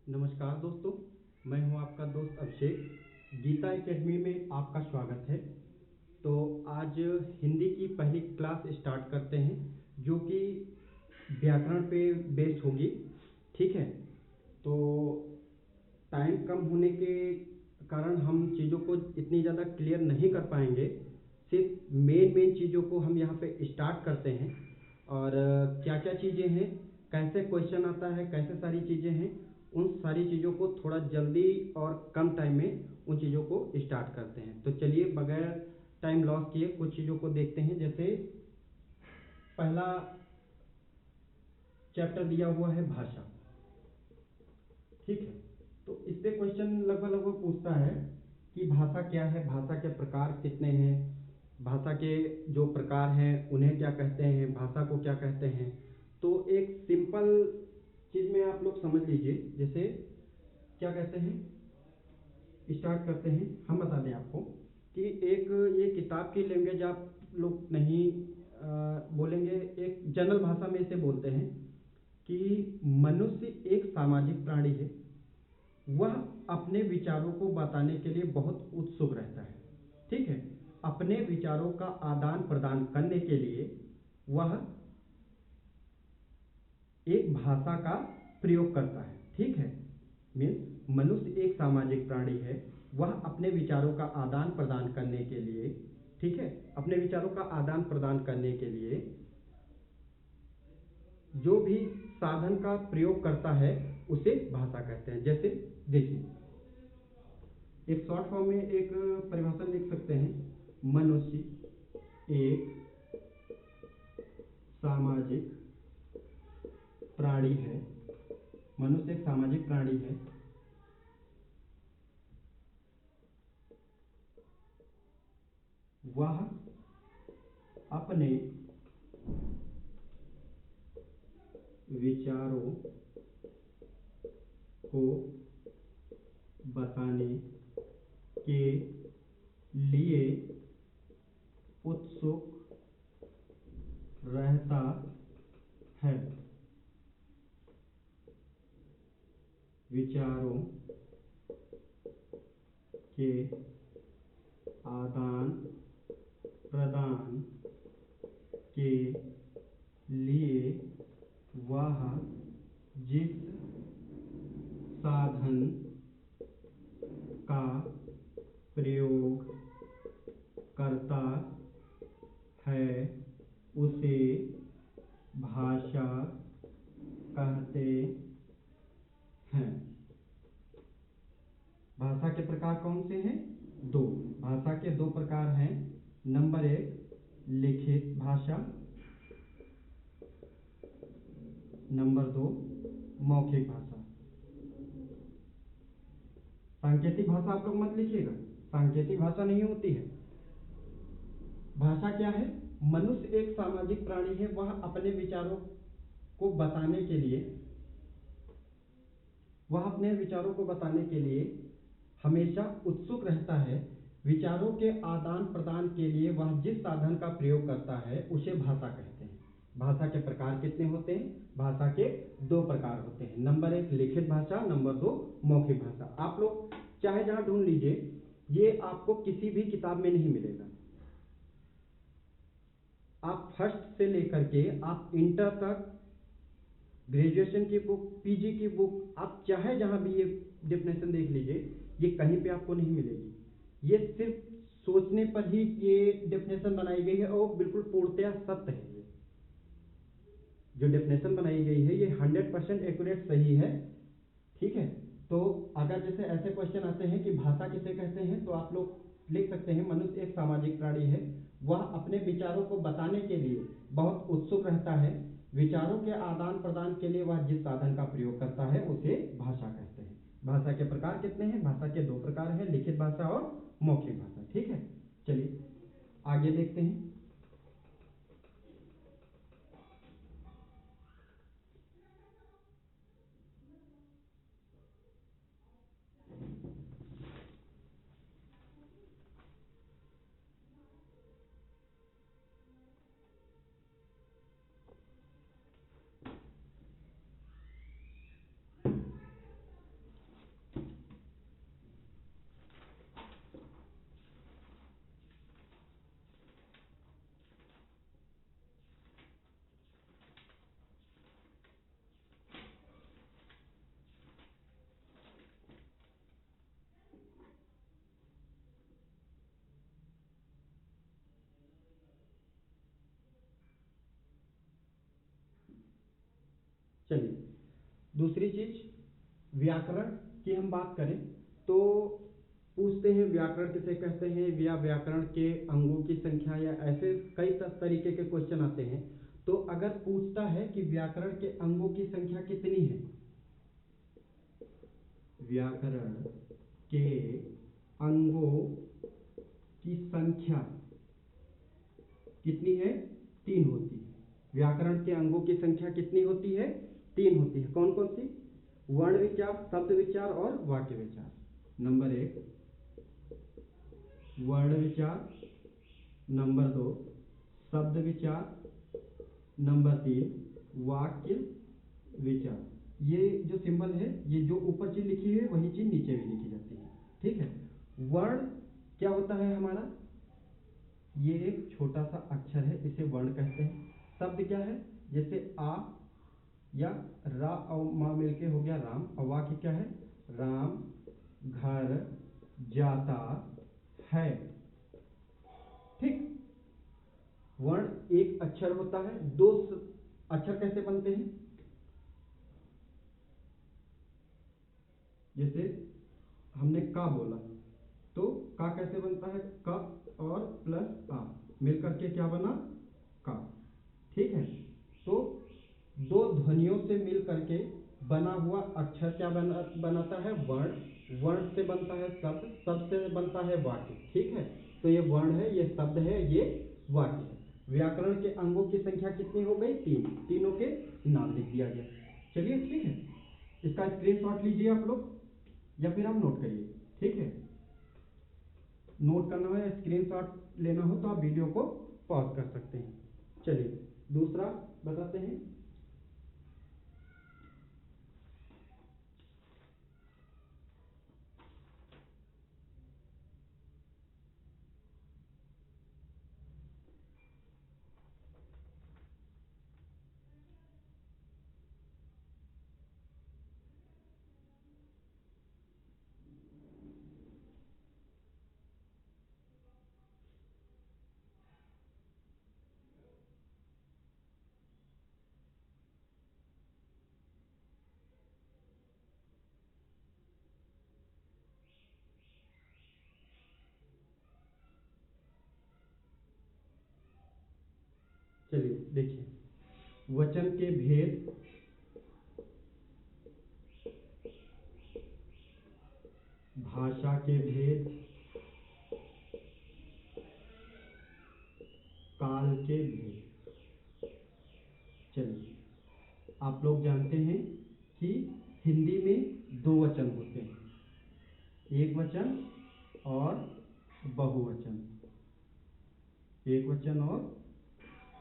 नमस्कार दोस्तों, मैं हूं आपका दोस्त अभिषेक। गीता एकेडमी में आपका स्वागत है। तो आज हिंदी की पहली क्लास स्टार्ट करते हैं, जो कि व्याकरण पे बेस्ड होगी। ठीक है, तो टाइम कम होने के कारण हम चीज़ों को इतनी ज़्यादा क्लियर नहीं कर पाएंगे। सिर्फ मेन चीज़ों को हम यहाँ पे स्टार्ट करते हैं, और क्या क्या चीज़ें हैं, कैसे क्वेश्चन आता है, कैसे सारी चीज़ें हैं, उन सारी चीज़ों को थोड़ा जल्दी और कम टाइम में उन चीज़ों को स्टार्ट करते हैं। तो चलिए बगैर टाइम लॉस किए कुछ चीज़ों को देखते हैं। जैसे पहला चैप्टर दिया हुआ है भाषा। ठीक है, तो इस पे क्वेश्चन लगभग पूछता है कि भाषा क्या है, भाषा के प्रकार कितने हैं, भाषा के जो प्रकार हैं उन्हें क्या कहते हैं, भाषा को क्या कहते हैं। तो एक सिंपल चीज में आप लोग समझ लीजिए। जैसे क्या कहते हैं, स्टार्ट करते हैं। हम बता दें आपको कि एक ये किताब की लैंग्वेज आप लोग नहीं बोलेंगे, एक जनरल भाषा में इसे बोलते हैं कि मनुष्य एक सामाजिक प्राणी है। वह अपने विचारों को बताने के लिए बहुत उत्सुक रहता है। ठीक है, अपने विचारों का आदान प्रदान करने के लिए वह एक भाषा का प्रयोग करता है। ठीक है, मीन्स मनुष्य एक सामाजिक प्राणी है। वह अपने विचारों का आदान प्रदान करने के लिए, ठीक है, अपने विचारों का आदान प्रदान करने के लिए जो भी साधन का प्रयोग करता है उसे भाषा कहते हैं। जैसे देखिए, एक शॉर्ट फॉर्म में एक परिभाषा लिख सकते हैं। मनुष्य एक सामाजिक प्राणी है। मनुष्य एक सामाजिक प्राणी है। वह अपने विचारों को बताने के लिए उत्सुक रहता है। विचारों के आदान प्रदान के लिए वह जिस साधन का प्रयोग करता है उसे भाषा कहते हैं। भाषा के प्रकार कौन से हैं? दो। भाषा के दो प्रकार हैं। नंबर एक लिखित भाषा, नंबर दो मौखिक भाषा। सांकेतिक भाषा आप लोग मत लिखिएगा, सांकेतिक भाषा नहीं होती है। भाषा क्या है? मनुष्य एक सामाजिक प्राणी है। वह अपने विचारों को बताने के लिए हमेशा उत्सुक रहता है। विचारों के आदान प्रदान के लिए वह जिस साधन का प्रयोग करता है उसे भाषा कहते हैं। भाषा के प्रकार कितने होते हैं? भाषा के दो प्रकार होते हैं। नंबर एक लिखित भाषा, नंबर दो मौखिक भाषा। आप लोग चाहे जहां ढूंढ लीजिए, ये आपको किसी भी किताब में नहीं मिलेगा। आप फर्स्ट से लेकर के आप इंटर तक, ग्रेजुएशन की बुक, पीजी की बुक, आप चाहे जहां भी ये डेफिनेशन देख लीजिए, ये कहीं पे आपको नहीं मिलेगी। ये सिर्फ सोचने पर ही ये डेफिनेशन बनाई गई है और बिल्कुल पूर्णतया सत्य है। ये जो डेफिनेशन बनाई गई है ये 100% एक्यूरेट सही है। ठीक है, तो अगर जैसे ऐसे क्वेश्चन आते हैं कि भाषा किसे कहते हैं, तो आप लोग लिख सकते हैं मनुष्य एक सामाजिक प्राणी है। वह अपने विचारों को बताने के लिए बहुत उत्सुक रहता है। विचारों के आदान प्रदान के लिए वह जिस साधन का प्रयोग करता है उसे भाषा कहते हैं। भाषा के प्रकार कितने हैं? भाषा के दो प्रकार हैं, लिखित भाषा और मौखिक भाषा। ठीक है, चलिए आगे देखते हैं। चलिए, दूसरी चीज व्याकरण की हम बात करें तो पूछते हैं व्याकरण किसे कहते हैं, या व्याकरण के अंगों की संख्या, या ऐसे कई तरीके के क्वेश्चन आते हैं। तो अगर पूछता है कि व्याकरण के अंगों की संख्या कितनी है, व्याकरण के अंगों की संख्या कितनी है, 3 होती है। व्याकरण के अंगों की संख्या कितनी होती है, 3 होती है। कौन कौन सी? वर्ण विचार, शब्द विचार और वाक्य विचार। नंबर 1 वर्ण विचार, नंबर 2 शब्द विचार, नंबर 3 वाक्य विचार। ये जो सिंबल है, ये जो ऊपर चीज लिखी है वही चीज नीचे भी लिखी जाती है, ठीक है। वर्ण क्या होता है हमारा, ये एक छोटा सा अक्षर है, इसे वर्ण कहते हैं। शब्द क्या है, जैसे आ या रा और मा मिलके हो गया राम, और वाक्य क्या है, राम घर जाता है, ठीक। वर्ण एक अक्षर होता है। दो अक्षर कैसे बनते हैं, जैसे हमने का बोला तो का कैसे बनता है, क और प्लस आ मिलकर के क्या बना, का, ठीक है। तो दो ध्वनियों से मिल करके बना हुआ अक्षर क्या बनाता है, वर्ण। वर्ण से बनता है शब्द, शब्द से बनता है वाक्य, ठीक है। तो ये वर्ण है, ये शब्द है, ये वाक्य है। व्याकरण के अंगों की संख्या कितनी हो गई, 3। तीनों के नाम लिख दिया गया। चलिए ठीक है, इसका स्क्रीनशॉट लीजिए आप लोग, या फिर आप नोट करिए, ठीक है। नोट करना हो या स्क्रीनशॉट लेना हो तो आप वीडियो को पॉज कर सकते हैं। चलिए दूसरा बताते हैं। चलिए देखिए, वचन के भेद, भाषा के भेद, काल के भेद। चलिए, आप लोग जानते हैं कि हिंदी में 2 वचन होते हैं, एक वचन और बहुवचन, एक वचन और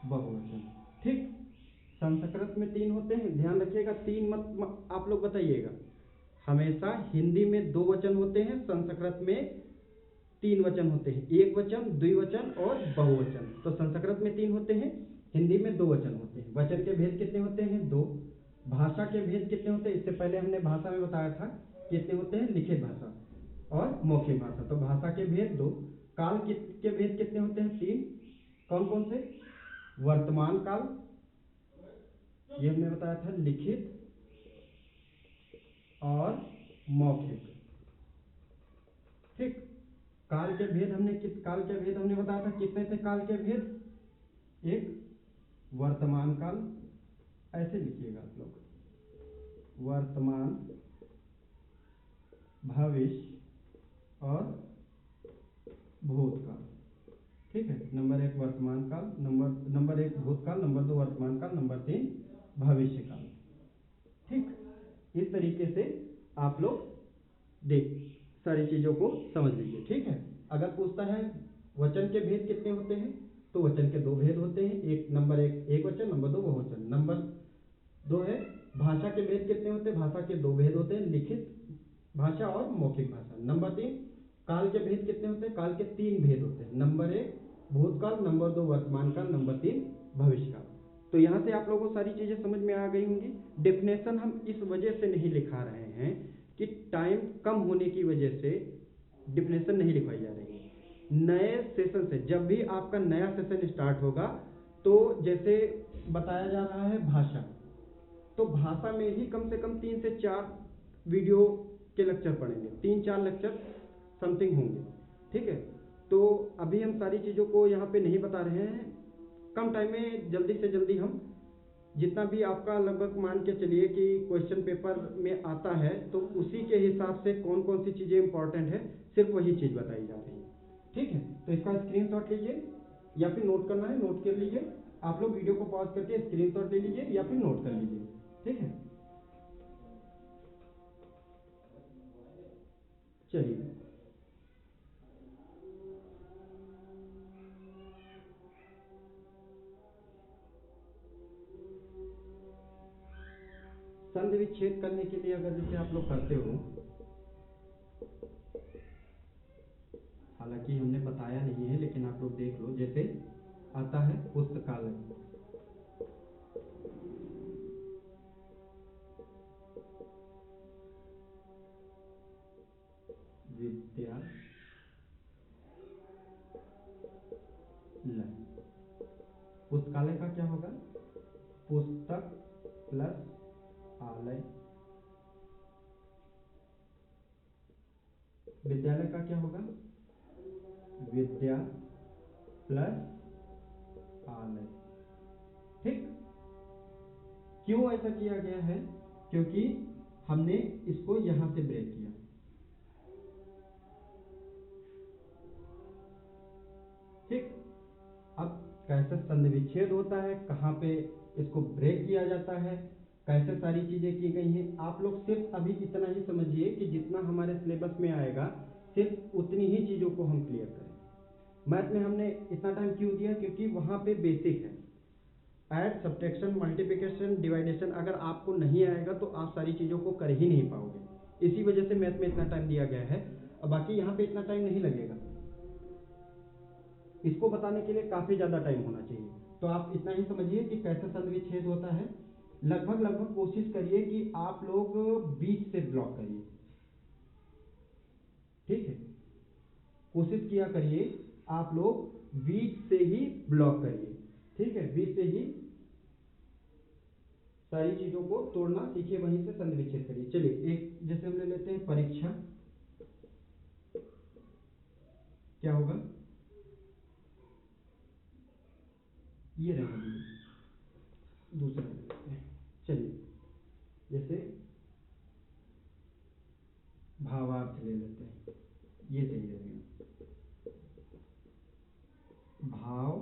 बहुवचन, ठीक। संस्कृत में 3 होते हैं, ध्यान रखिएगा, 3 मत आप लोग बताइएगा। हमेशा हिंदी में 2 वचन होते हैं, संस्कृत में 3 वचन होते हैं, एक वचन, द्विवचन और बहुवचन। तो संस्कृत में 3 होते हैं, हिंदी में 2 वचन होते हैं। वचन के भेद कितने होते हैं, 2। भाषा के भेद कितने होते हैं, इससे पहले हमने भाषा में बताया था कितने होते हैं, लिखित भाषा और मौखिक भाषा। तो भाषा के भेद 2। काल के भेद कितने होते हैं, 3। कौन कौन से, वर्तमान काल, ये हमने बताया था, लिखित और मौखिक, ठीक। काल के भेद हमने बताया था, कितने थे काल के भेद, एक वर्तमान काल, ऐसे लिखिएगा आप लोग, वर्तमान, भविष्य और भूतकाल, ठीक है। नंबर 1 वर्तमान काल, नंबर 1 भूतकाल, नंबर 2 वर्तमान काल, नंबर 3 भविष्य काल, ठीक। इस तरीके से आप लोग देख सारी चीजों को समझ लीजिए, ठीक है। अगर पूछता है वचन के भेद कितने होते हैं, तो वचन के 2 भेद होते हैं, नंबर 1 एक वचन, नंबर 2 बहुवचन। नंबर 2 है भाषा के भेद कितने होते हैं, भाषा के 2 भेद होते हैं, लिखित भाषा और मौखिक भाषा। नंबर 3 काल के भेद कितने होते हैं, काल के 3 भेद होते हैं, नंबर 1 भूतकाल, नंबर 2 वर्तमान काल, नंबर 3 भविष्य काल। तो यहाँ से आप लोगों को सारी चीजें समझ में आ गई होंगी। डेफिनेशन हम इस वजह से नहीं लिखा रहे हैं कि टाइम कम होने की वजह से डेफिनेशन नहीं लिखवाई जा रही है। नए सेशन से, जब भी आपका नया सेशन स्टार्ट होगा, तो जैसे बताया जा रहा है भाषा, तो भाषा में ही कम से कम 3 से 4 वीडियो के लेक्चर पढ़ेंगे, 3-4 लेक्चर समथिंग होंगे, ठीक है। तो अभी हम सारी चीज़ों को यहाँ पे नहीं बता रहे हैं, कम टाइम में जल्दी से जल्दी हम जितना भी आपका लगभग मान के चलिए कि क्वेश्चन पेपर में आता है तो उसी के हिसाब से कौन कौन सी चीज़ें इंपॉर्टेंट है सिर्फ वही चीज़ बताई जा रही है, ठीक है। तो इसका स्क्रीनशॉट लीजिए या फिर नोट करना है नोट कर लीजिए, आप लोग वीडियो को पॉज करके स्क्रीनशॉट ले लीजिए या फिर नोट कर लीजिए, ठीक है। चलिए संधि विच्छेद करने के लिए अगर जैसे आप लोग करते हो, हालांकि हमने बताया नहीं है लेकिन आप लोग देख लो, जैसे आता है पुस्तकालय, विद्यालय, पुस्तकालय का क्या होगा, पुस्तक प्लस आलय, विद्यालय का क्या होगा, विद्या प्लस आलय, ठीक। क्यों ऐसा किया गया है, क्योंकि हमने इसको यहां से ब्रेक किया, ठीक। अब कैसे संधि विच्छेद होता है, कहाँ पे इसको ब्रेक किया जाता है, कैसे सारी चीजें की गई हैं, आप लोग सिर्फ अभी इतना ही समझिए कि जितना हमारे सिलेबस में आएगा सिर्फ उतनी ही चीजों को हम क्लियर करें। मैथ में हमने इतना टाइम क्यों दिया, क्योंकि वहां पे बेसिक है, ऐड सब्ट्रैक्शन मल्टीप्लिकेशन डिवाइडेशन अगर आपको नहीं आएगा तो आप सारी चीज़ों को कर ही नहीं पाओगे, इसी वजह से मैथ में इतना टाइम दिया गया है। और बाकी यहाँ पे इतना टाइम नहीं लगेगा, इसको बताने के लिए काफ़ी ज़्यादा टाइम होना चाहिए। तो आप इतना ही समझिए कि कैसे संधि विच्छेद होता है, लगभग लगभग कोशिश करिए कि आप लोग बीच से ब्लॉक करिए, ठीक है। कोशिश किया करिए आप लोग बीच से ही ब्लॉक करिए, ठीक है, बीच से ही सारी चीजों को तोड़ना सीखिए, वहीं से संधि विच्छेद करिए। चलिए एक जैसे हम ले लेते हैं परीक्षा, क्या होगा, ये रहने दीजिए, दूसरा ले लेते हैं। चलिए जैसे भावार्थ ले लेते हैं, ये सही रहेगा, भाव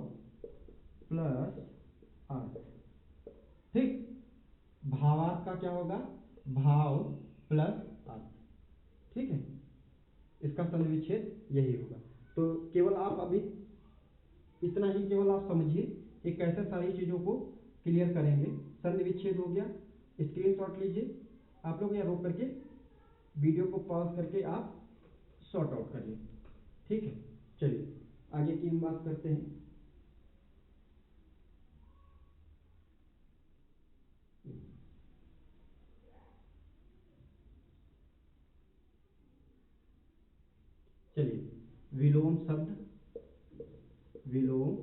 प्लस अर्थ, ठीक। भावार्थ का क्या होगा, भाव प्लस अर्थ, ठीक है। इसका संधि विच्छेद यही होगा। तो केवल आप अभी इतना ही केवल आप समझिए कि कैसे सारी चीज़ों को क्लियर करेंगे। संधि विच्छेद हो गया, स्क्रीनशॉट लीजिए आप लोग, या रोक करके वीडियो को पॉज करके आप सॉर्ट आउट करिए, ठीक है। चलिए आगे की हम बात करते हैं। चलिए विलोम शब्द, विलोम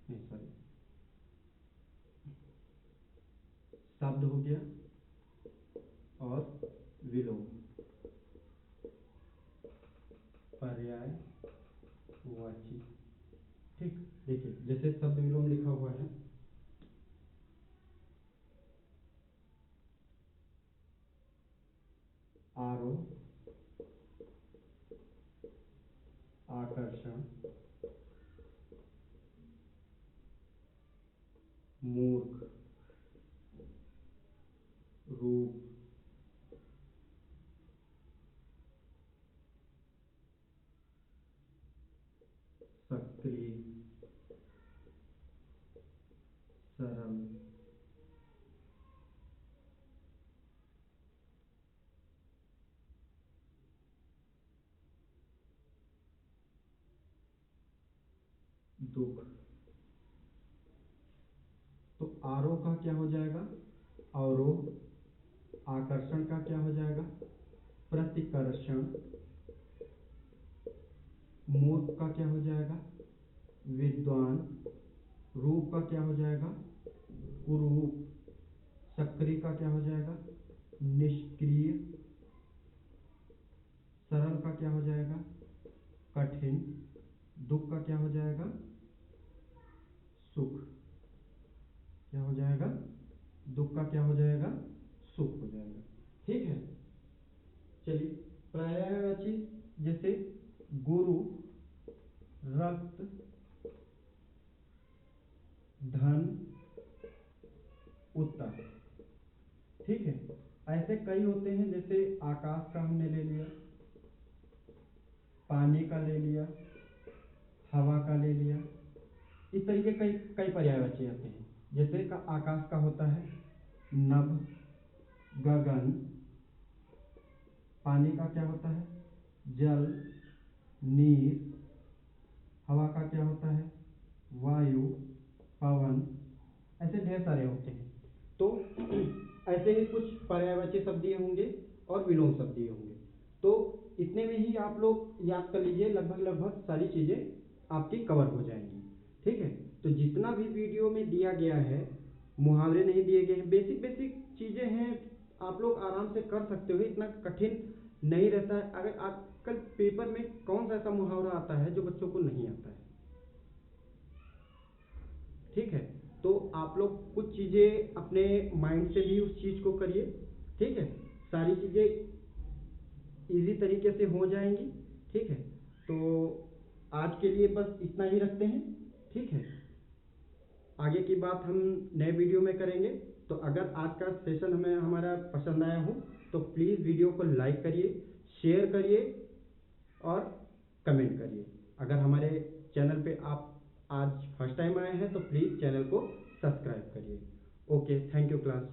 नहीं सॉरी शब्द हो गया और विलोम पर्यायवाची, ठीक। देखिए जैसे शब्द विलोम लिखा हुआ है, आरोह, आकर्षण, मूर्ख, रूप, सक्रिय, सरल, दुख। तो आरोह का क्या हो जाएगा, अवरोह, आकर्षण का क्या हो जाएगा, प्रतिकर्षण, मूर्ख का क्या हो जाएगा, विद्वान, रूप का क्या हो जाएगा? कुरूप। सक्रिय का क्या हो जाएगा? निष्क्रिय। सरल का क्या हो जाएगा? कठिन। दुख का क्या हो जाएगा? सुख। क्या हो जाएगा? दुख का क्या हो जाएगा? सुख हो जाएगा। ठीक है, चलिए पर्यायवाची जैसे गुरु, रक्त, धन, उत्तर। ठीक है, ऐसे कई होते हैं, जैसे आकाश का हमने ले लिया, पानी का ले लिया, हवा का ले लिया। इस तरीके कई कई पर्यायवाची आते हैं। जैसे का आकाश का होता है नभ, गगन। पानी का क्या होता है? जल, नीर। हवा का क्या होता है? वायु, पवन। ऐसे ढेर सारे होते हैं। तो ऐसे ही कुछ पर्यायवाची शब्द होंगे और विलोम शब्द होंगे। तो इतने में ही आप लोग याद कर लीजिए, लगभग लगभग सारी चीजें आपकी कवर हो जाएंगी। ठीक है, तो जितना भी वीडियो में दिया गया है, मुहावरे नहीं दिए गए हैं, बेसिक बेसिक चीजें हैं, आप लोग आराम से कर सकते हो, इतना कठिन नहीं रहता है। अगर आजकल पेपर में कौन सा ऐसा मुहावरा आता है जो बच्चों को नहीं आता है? ठीक है, तो आप लोग कुछ चीजें अपने माइंड से भी उस चीज को करिए। ठीक है, सारी चीजें इजी तरीके से हो जाएंगी। ठीक है, तो आज के लिए बस इतना ही रखते हैं। ठीक है, आगे की बात हम नए वीडियो में करेंगे। तो अगर आज का सेशन हमें हमारा पसंद आया हो तो प्लीज़ वीडियो को लाइक करिए, शेयर करिए और कमेंट करिए। अगर हमारे चैनल पे आप आज फर्स्ट टाइम आए हैं तो प्लीज़ चैनल को सब्सक्राइब करिए। Okay, thank you class.